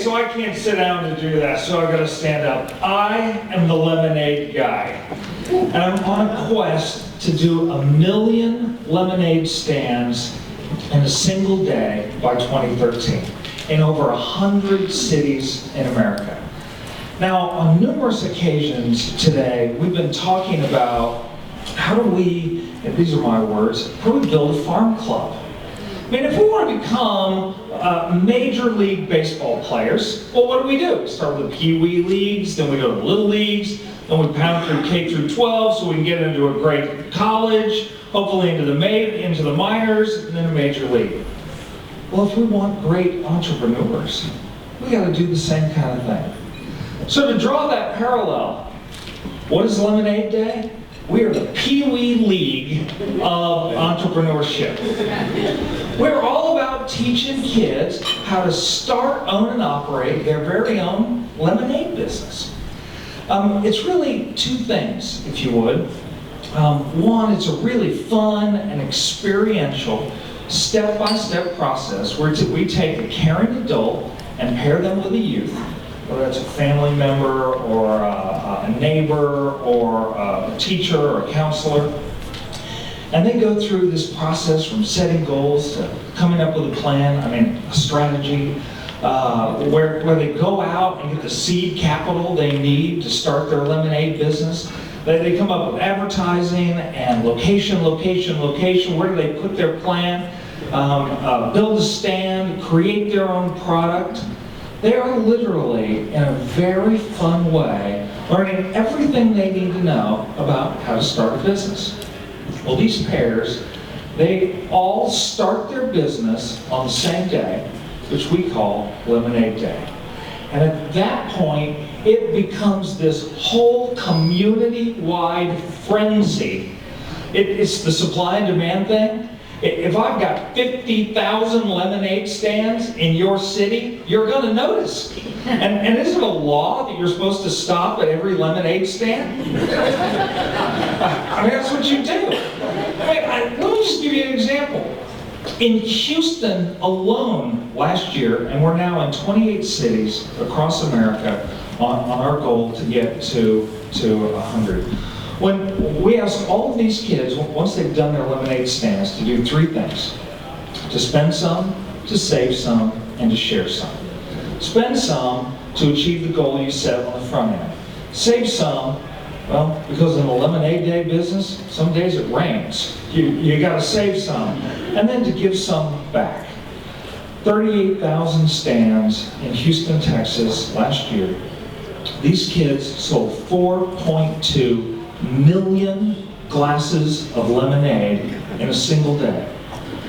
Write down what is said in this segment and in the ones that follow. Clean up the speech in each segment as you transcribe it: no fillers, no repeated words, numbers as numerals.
so I can't sit down to do that, so I've got to stand up. I am the lemonade guy. And I'm on a quest to do 1 million lemonade stands in a single day by 2013 in over 100 cities in America. Now, on numerous occasions today, we've been talking about how do we, and these are my words, how do we build a farm club? I mean, if we want to become Major League Baseball players, well, what do? We start with the Pee Wee leagues, then we go to the Little Leagues, then we pound through K through 12 so we can get into a great college, hopefully into the minors, and then a Major League. Well, if we want great entrepreneurs, we got to do the same kind of thing. So to draw that parallel, what is Lemonade Day? We are the Pee Wee League of entrepreneurship. We're all about teaching kids how to start, own, and operate their very own lemonade business. It's really two things, if you would. One, it's a really fun and experiential step-by-step process where we take a caring adult and pair them with a youth, whether it's a family member or a neighbor or a teacher or a counselor. And they go through this process from setting goals to coming up with a plan, a strategy, where they go out and get the seed capital they need to start their lemonade business. They come up with advertising and location. Where do they put their plan? Build a stand, create their own product. They are literally, in a very fun way, learning everything they need to know about how to start a business. Well, these pairs, they all start their business on the same day, which we call Lemonade Day. And at that point, it becomes this whole community-wide frenzy. It's the supply and demand thing. If I've got 50,000 lemonade stands in your city, you're going to notice. And is it a law that you're supposed to stop at every lemonade stand? That's what you do. Let me just give you an example. In Houston alone last year, and we're now in 28 cities across America on our goal to get to 100. When we asked all of these kids, once they've done their lemonade stands, to do three things: to spend some, to save some, and to share some. Spend some to achieve the goal you set on the front end. Save some, well, because in the Lemonade Day business, some days it rains. You got to save some. And then to give some back. 38,000 stands in Houston, Texas last year. These kids sold 4.2 million glasses of lemonade in a single day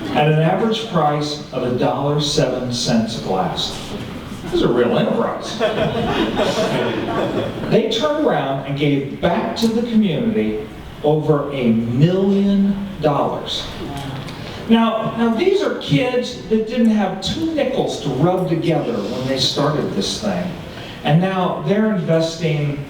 at an average price of $1.07 a glass. This is a real enterprise. They turned around and gave back to the community over $1 million. Now these are kids that didn't have 2 nickels to rub together when they started this thing. And now they're investing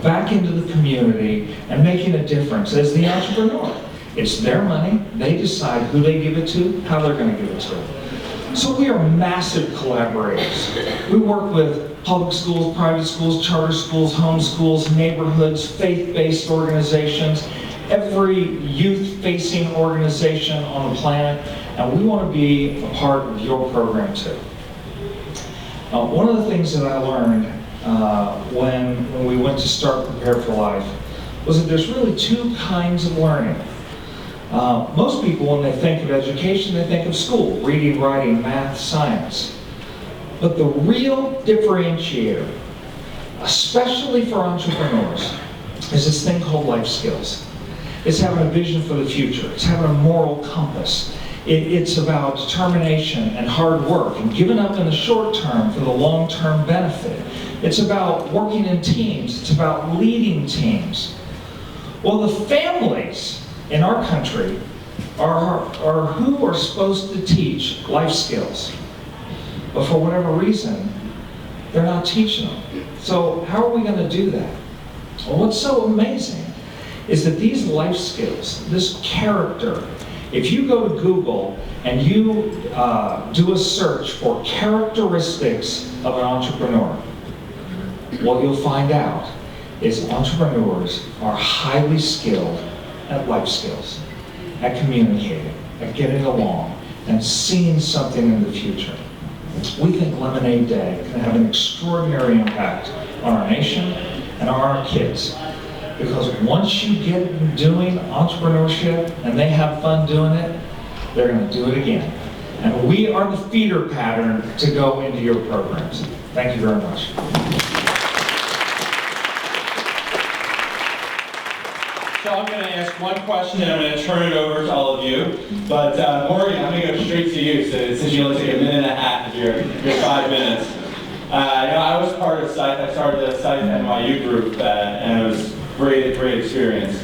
back into the community and making a difference as the entrepreneur. It's their money. They decide who they give it to, how they're going to give it to. So we are massive collaborators. We work with public schools, private schools, charter schools, home schools, neighborhoods, faith-based organizations, every youth-facing organization on the planet, and we want to be a part of your program too. One of the things that I learned when we went to start Prepare for Life was that there's really 2 kinds of learning. Most people, when they think of education, they think of school, reading, writing, math, science. But the real differentiator, especially for entrepreneurs, is this thing called life skills. It's having a vision for the future. It's having a moral compass. It's about determination and hard work and giving up in the short term for the long-term benefit. It's about working in teams. It's about leading teams. Well, the families in our country are who are supposed to teach life skills. But for whatever reason, they're not teaching them. So how are we going to do that? Well, what's so amazing is that these life skills, this character, If you go to Google and you do a search for characteristics of an entrepreneur, what you'll find out is entrepreneurs are highly skilled at life skills, at communicating, at getting along, and seeing something in the future. We think Lemonade Day can have an extraordinary impact on our nation and on our kids. Because once you get them doing entrepreneurship and they have fun doing it, they're going to do it again. And we are the feeder pattern to go into your programs. Thank you very much. So I'm going to ask one question and I'm going to turn it over to all of you. But Morgan, I'm going to go straight to you since you only take a minute and a half of your 5 minutes. I was part of SITE. I started the SITE NYU group and it was great experience.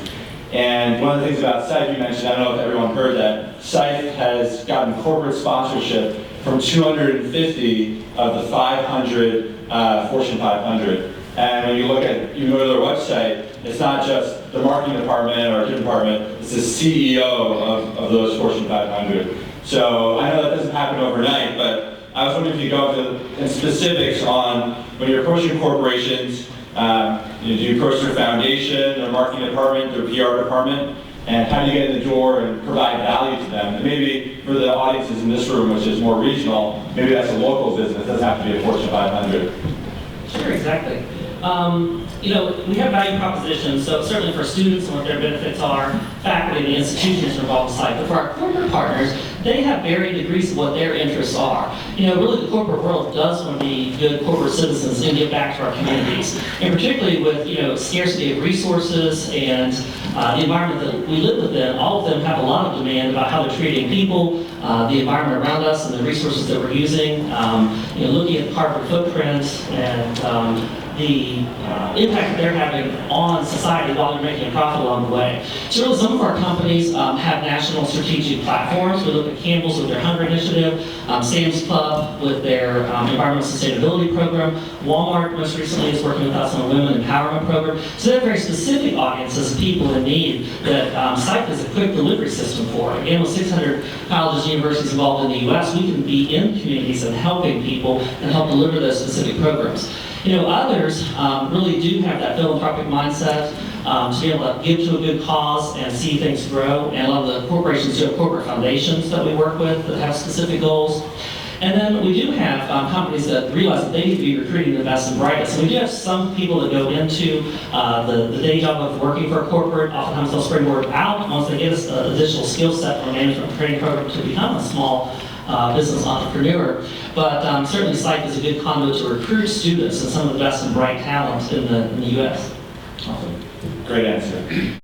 And one of the things about SITE you mentioned, I don't know if everyone heard that, SITE has gotten corporate sponsorship from 250 of the 500 Fortune 500. And when you go to their website, it's not just the marketing department or a department, it's the CEO of those Fortune 500. So I know that doesn't happen overnight, but I was wondering if you could go into specifics on when you're approaching corporations, do you approach their foundation, their marketing department, their PR department, and how do you get in the door and provide value to them? And maybe for the audiences in this room, which is more regional, maybe that's a local business, it doesn't have to be a Fortune 500. Sure, exactly. We have value propositions, so certainly for students and what their benefits are, faculty, the institutions involved in SITE, but for our corporate partners, they have varying degrees of what their interests are. Really the corporate world does want to be good corporate citizens and give back to our communities. And particularly with, scarcity of resources and the environment that we live within, all of them have a lot of demand about how they're treating people, the environment around us and the resources that we're using, looking at the carbon footprint and the impact that they're having on society while they're making a profit along the way. So really some of our companies have national strategic platforms. We look at Campbell's with their Hunger Initiative, Sam's Club with their environmental sustainability program, Walmart most recently is working with us on a women empowerment program. So they have very specific audiences, people in need that SITE is a quick delivery system for. Again, with 600 colleges and universities involved in the U.S., we can be in communities and helping people and help deliver those specific programs. Others really do have that philanthropic mindset to be able to give to a good cause and see things grow. And a lot of the corporations do have corporate foundations that we work with that have specific goals. And then we do have companies that realize that they need to be recruiting the best and brightest. So we do have some people that go into the day job of working for a corporate. Oftentimes they'll springboard out once they get an additional skill set from a management training program to become a small business entrepreneur. But certainly SITE is a good conduit to recruit students and some of the best and bright talent in the U.S. Awesome. Great answer.